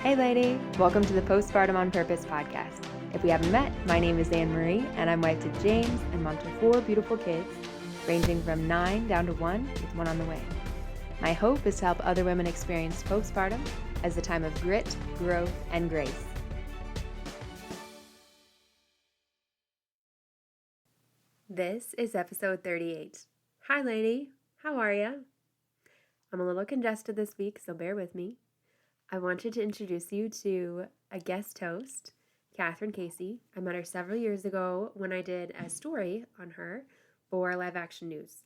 Hey lady, welcome to the Postpartum on Purpose podcast. If we haven't met, my name is Anne Marie and I'm wife to James and mom to 4 beautiful kids, ranging from 9 down to 1 with one on the way. My hope is to help other women experience postpartum as a time of grit, growth, and grace. This is episode 38. Hi lady, how are ya? I'm a little congested this week, so bear with me. I wanted to introduce you to a guest host, Catherine Casey. I met her several years ago when I did a story on her for Live Action News.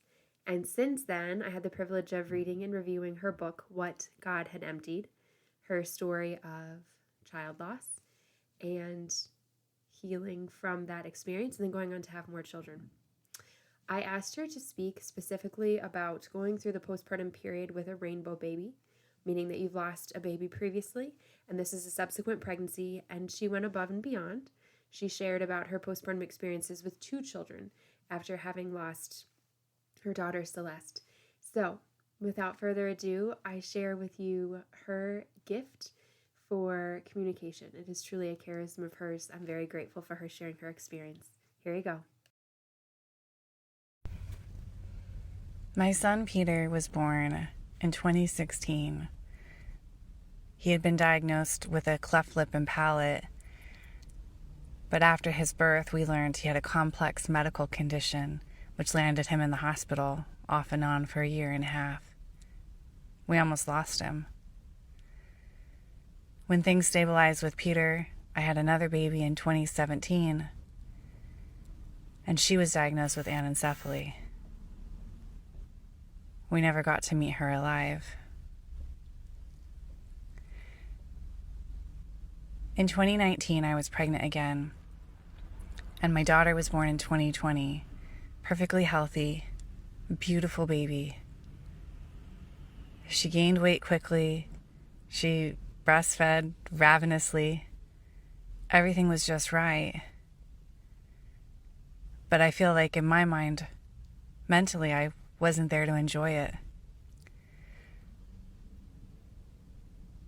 And since then, I had the privilege of reading and reviewing her book, What God Had Emptied, her story of child loss and healing from that experience and then going on to have more children. I asked her to speak specifically about going through the postpartum period with a rainbow baby, meaning that you've lost a baby previously, and this is a subsequent pregnancy, and she went above and beyond. She shared about her postpartum experiences with 2 children after having lost her daughter Celeste. So, without further ado, I share with you her gift for communication. It is truly a charism of hers. I'm very grateful for her sharing her experience. Here you go. My son Peter was born in 2016. He had been diagnosed with a cleft lip and palate, but after his birth, we learned he had a complex medical condition, which landed him in the hospital off and on for a year and a half. We almost lost him. When things stabilized with Peter, I had another baby in 2017, and she was diagnosed with anencephaly. We never got to meet her alive. In 2019, I was pregnant again, and my daughter was born in 2020. Perfectly healthy, beautiful baby. She gained weight quickly. She breastfed ravenously. Everything was just right. But I feel like in my mind, mentally, I wasn't there to enjoy it.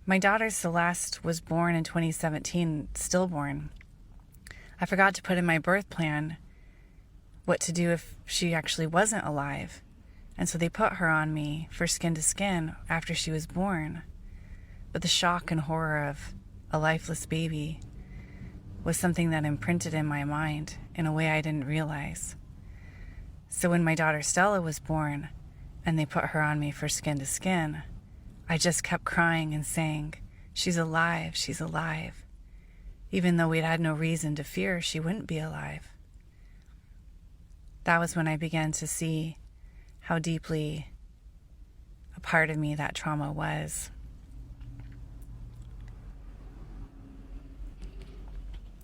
My daughter Celeste was born in 2017, stillborn. I forgot to put in my birth plan what to do if she actually wasn't alive. And so they put her on me for skin to skin after she was born. But the shock and horror of a lifeless baby was something that imprinted in my mind in a way I didn't realize. So when my daughter Stella was born and they put her on me for skin to skin, I just kept crying and saying, "She's alive, she's alive," even though we'd had no reason to fear she wouldn't be alive. That was when I began to see how deeply a part of me that trauma was.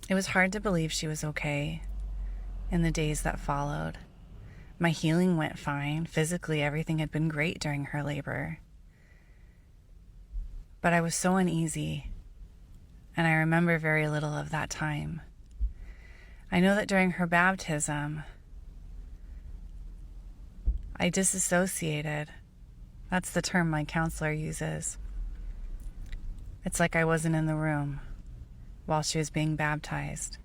It was hard to believe she was okay in the days that followed. My healing went fine. Physically, everything had been great during her labor. But I was so uneasy, and I remember very little of that time. I know that during her baptism, I disassociated. That's the term my counselor uses. It's like I wasn't in the room while she was being baptized.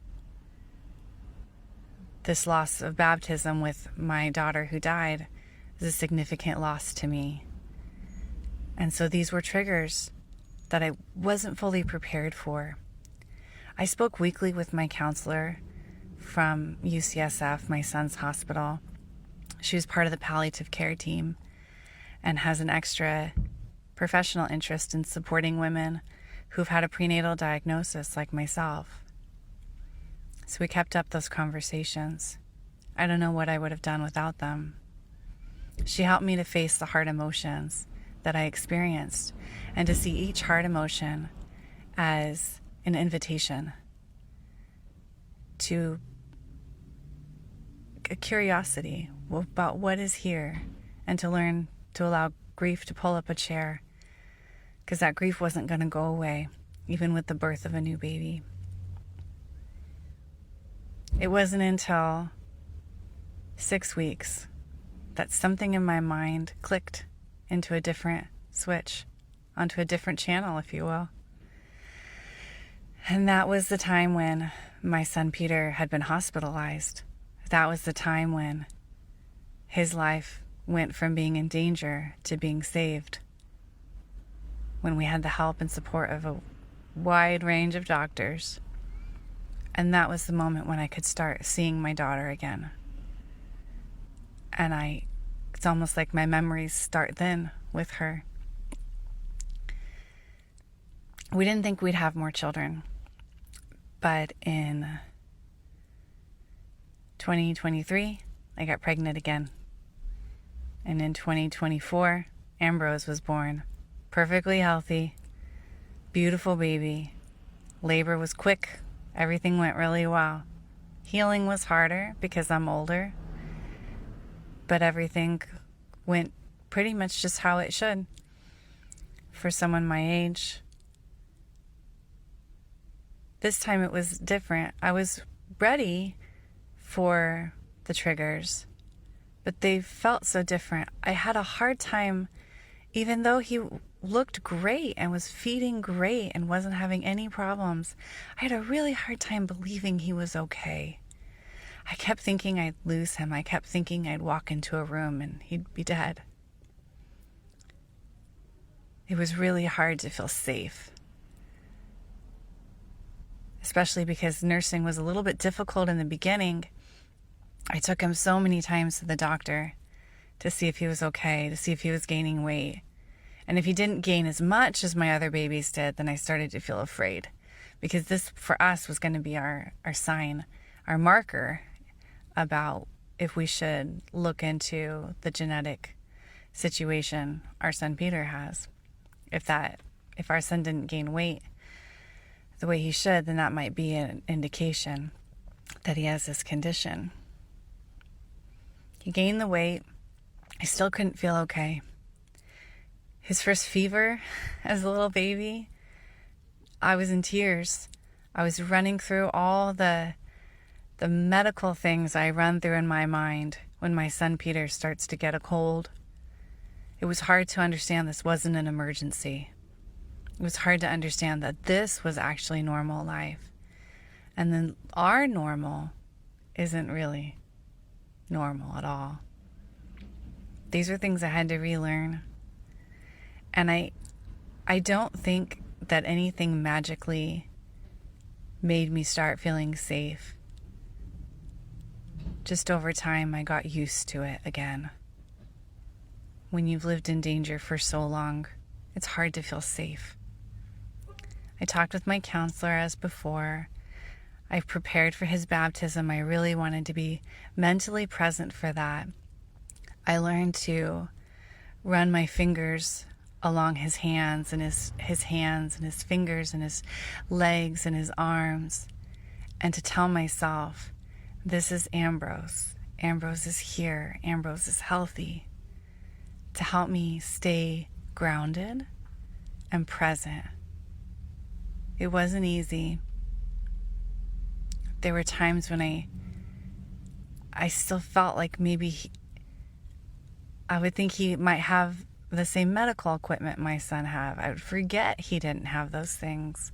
This loss of baptism with my daughter who died is a significant loss to me. And so these were triggers that I wasn't fully prepared for. I spoke weekly with my counselor from UCSF, my son's hospital. She was part of the palliative care team and has an extra professional interest in supporting women who've had a prenatal diagnosis like myself. So we kept up those conversations. I don't know what I would have done without them. She helped me to face the hard emotions that I experienced and to see each hard emotion as an invitation to a curiosity about what is here and to learn to allow grief to pull up a chair, because that grief wasn't going to go away even with the birth of a new baby. It wasn't until 6 weeks that something in my mind clicked into a different switch, onto a different channel, if you will. And that was the time when my son Peter had been hospitalized. That was the time when his life went from being in danger to being saved. When we had the help and support of a wide range of doctors. And that was the moment when I could start seeing my daughter again. And it's almost like my memories start then with her. We didn't think we'd have more children, but in 2023, I got pregnant again. And in 2024, Ambrose was born, perfectly healthy, beautiful baby. Labor was quick. Everything went really well. Healing was harder because I'm older, but everything went pretty much just how it should for someone my age. This time it was different. I was ready for the triggers, but they felt so different. I had a hard time, even though he looked great and was feeding great and wasn't having any problems, I had a really hard time believing he was okay. I kept thinking I'd lose him. I kept thinking I'd walk into a room and he'd be dead. It was really hard to feel safe, especially because nursing was a little bit difficult in the beginning. I took him so many times to the doctor to see if he was okay, to see if he was gaining weight. And if he didn't gain as much as my other babies did, then I started to feel afraid, because this for us was going to be our sign, our marker about if we should look into the genetic situation our son Peter has. If our son didn't gain weight the way he should, then that might be an indication that he has this condition. He gained the weight. I still couldn't feel okay. His first fever as a little baby, I was in tears. I was running through all the medical things I run through in my mind when my son Peter starts to get a cold. It was hard to understand this wasn't an emergency. It was hard to understand that this was actually normal life. And then our normal isn't really normal at all. These are things I had to relearn. And I don't think that anything magically made me start feeling safe. Just over time, I got used to it again. When you've lived in danger for so long, it's hard to feel safe. I talked with my counselor as before. I prepared for his baptism. I really wanted to be mentally present for that. I learned to run my fingers along his hands and his hands and his fingers and his legs and his arms, and to tell myself, this is Ambrose. Ambrose is here. Ambrose is healthy. To help me stay grounded and present. It wasn't easy. There were times when I still felt like maybe I would think he might have the same medical equipment my son had. I would forget he didn't have those things.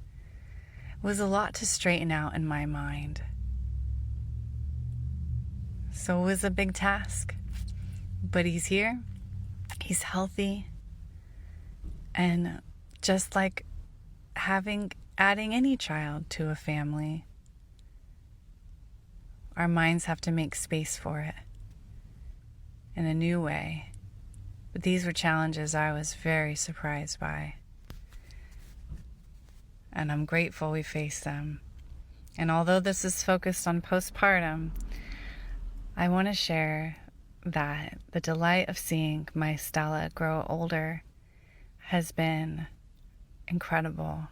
It was a lot to straighten out in my mind. So it was a big task. But he's here. He's healthy. And just like adding any child to a family, our minds have to make space for it in a new way. But these were challenges I was very surprised by. And I'm grateful we faced them. And although this is focused on postpartum, I want to share that the delight of seeing my Stella grow older has been incredible.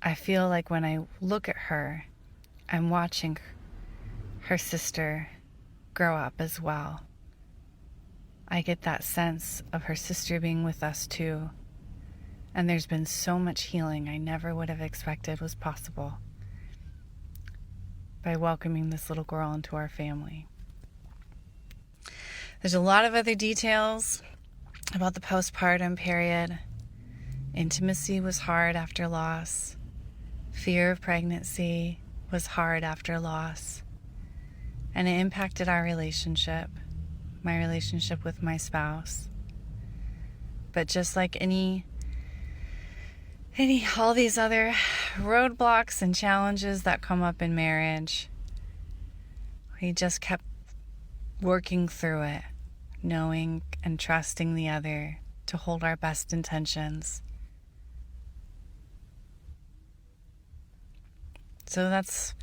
I feel like when I look at her, I'm watching her sister grow up as well. I get that sense of her sister being with us too. And there's been so much healing I never would have expected was possible by welcoming this little girl into our family. There's a lot of other details about the postpartum period. Intimacy was hard after loss. Fear of pregnancy was hard after loss, and it impacted our relationship, my relationship with my spouse. But just like all these other roadblocks and challenges that come up in marriage, we just kept working through it, knowing and trusting the other to hold our best intentions. So that's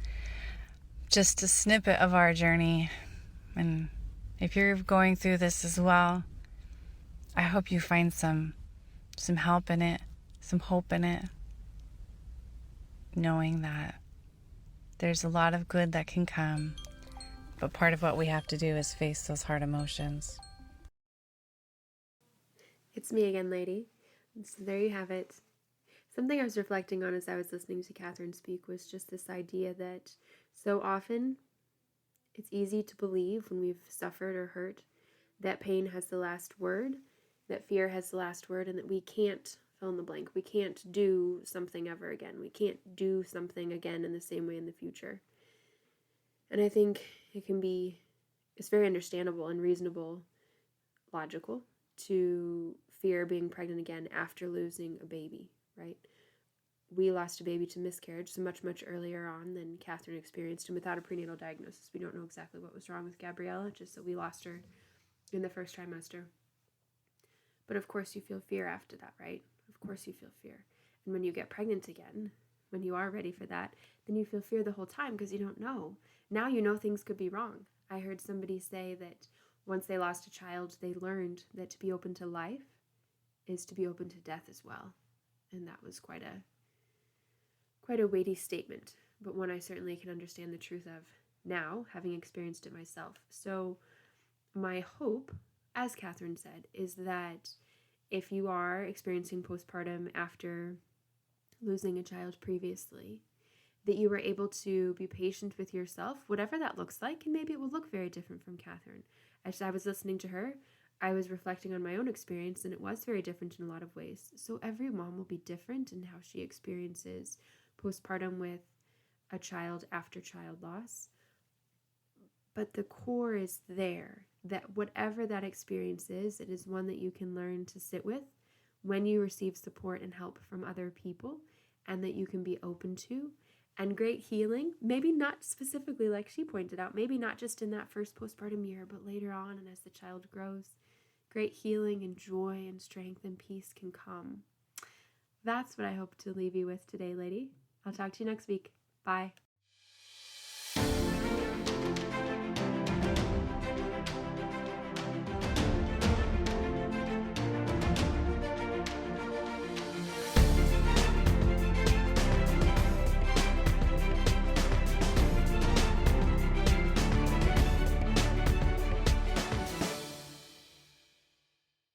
just a snippet of our journey. And if you're going through this as well, I hope you find some help in it, some hope in it, knowing that there's a lot of good that can come, but part of what we have to do is face those hard emotions. It's me again, lady. So there you have it. Something I was reflecting on as I was listening to Catherine speak was just this idea that so often it's easy to believe when we've suffered or hurt that pain has the last word, that fear has the last word, and that we can't fill in the blank. We can't do something ever again. We can't do something again in the same way in the future. And I think it's very understandable and reasonable, logical, to fear being pregnant again after losing a baby, right? We lost a baby to miscarriage so much earlier on than Catherine experienced, and without a prenatal diagnosis. We don't know exactly what was wrong with Gabriella, just that we lost her in the first trimester. But of course you feel fear after that, right? Of course you feel fear. And when you get pregnant again, when you are ready for that, then you feel fear the whole time because you don't know. Now you know things could be wrong. I heard somebody say that once they lost a child, they learned that to be open to life is to be open to death as well. And that was quite a weighty statement, but one I certainly can understand the truth of now, having experienced it myself. So my hope, as Catherine said, is that if you are experiencing postpartum after losing a child previously, that you were able to be patient with yourself, whatever that looks like, and maybe it will look very different from Catherine. As I was listening to her, I was reflecting on my own experience, and it was very different in a lot of ways. So every mom will be different in how she experiences postpartum with a child after child loss. But the core is there, that whatever that experience is, it is one that you can learn to sit with when you receive support and help from other people, and that you can be open to. And great healing, maybe not specifically like she pointed out, maybe not just in that first postpartum year, but later on and as the child grows, great healing and joy and strength and peace can come. That's what I hope to leave you with today, lady. I'll talk to you next week. Bye.